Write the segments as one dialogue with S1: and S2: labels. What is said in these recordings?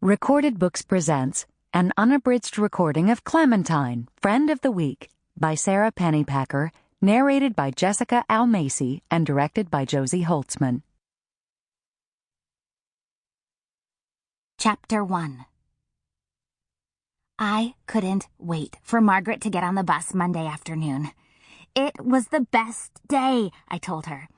S1: Recorded Books presents an unabridged recording of Clementine, Friend of the Week, by Sara Pennypacker, narrated by Jessica Almasy and directed by Josie Holtzman.
S2: Chapter 1. I couldn't wait for Margaret to get on the bus Monday afternoon. It was the best day, I told her.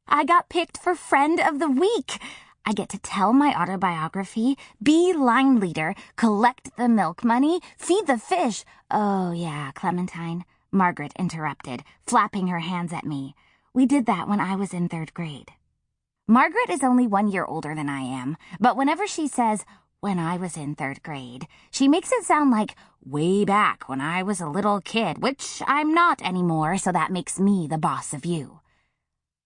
S2: I got picked for Friend of the Week. I get to tell my autobiography, be line leader, collect the milk money, feed the fish. Oh, yeah, Clementine, Margaret interrupted, flapping her hands at me. We did that when I was in 3rd grade. Margaret is only 1 year older than I am, but whenever she says, when I was in 3rd grade, she makes it sound like way back when I was a little kid, which I'm not anymore, so that makes me the boss of you.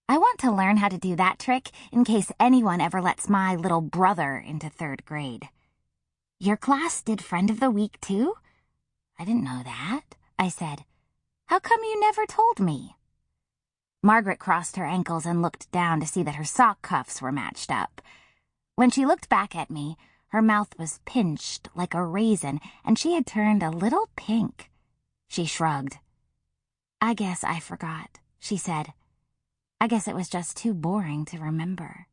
S2: I want to learn how to do that trick in case anyone ever lets my little brother into 3rd grade. Your class did Friend of the Week, too? I didn't know that, I said. How come you never told me? Margaret crossed her ankles and looked down to see that her sock cuffs were matched up. When she looked back at me, her mouth was pinched like a raisin, and she had turned a little pink. She shrugged. I guess I forgot, she said. I guess it was just too boring to remember.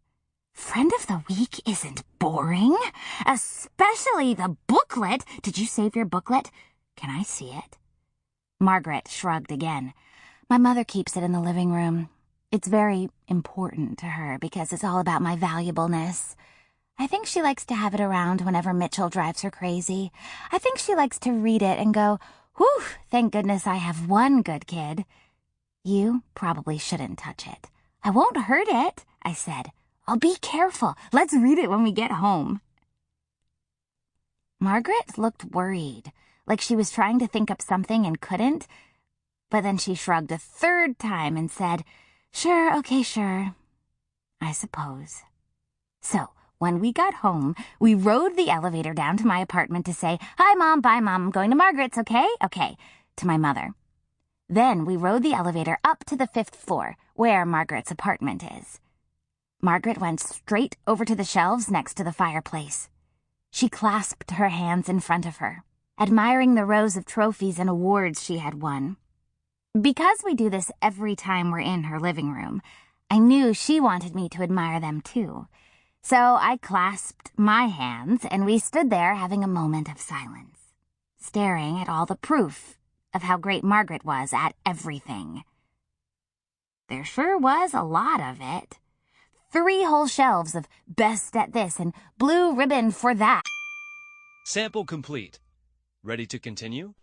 S2: Friend of the Week isn't boring, especially the booklet. Did you save your booklet? Can I see it? Margaret shrugged again. My mother keeps it in the living room. It's very important to her because it's all about my valuableness. I think she likes to have it around whenever Mitchell drives her crazy. I think she likes to read it and go, whew, thank goodness I have one good kid. You probably shouldn't touch it. I won't hurt it, I said. I'll be careful. Let's read it when we get home. Margaret looked worried, like she was trying to think up something and couldn't. But then she shrugged a 3rd time and said, sure, okay, sure. I suppose. So, when we got home, we rode the elevator down to my apartment to say, hi, Mom, bye, Mom, I'm going to Margaret's, okay? Okay, to my mother. Then we rode the elevator up to the 5th floor, where Margaret's apartment is. Margaret went straight over to the shelves next to the fireplace. She clasped her hands in front of her, admiring the rows of trophies and awards she had won. Because we do this every time we're in her living room, I knew she wanted me to admire them too. So I clasped my hands, and we stood there having a moment of silence, staring at all the proof of how great Margaret was at everything. There sure was a lot of it. 3 whole shelves of best at this and blue ribbon for that.
S3: Sample complete. Ready to continue?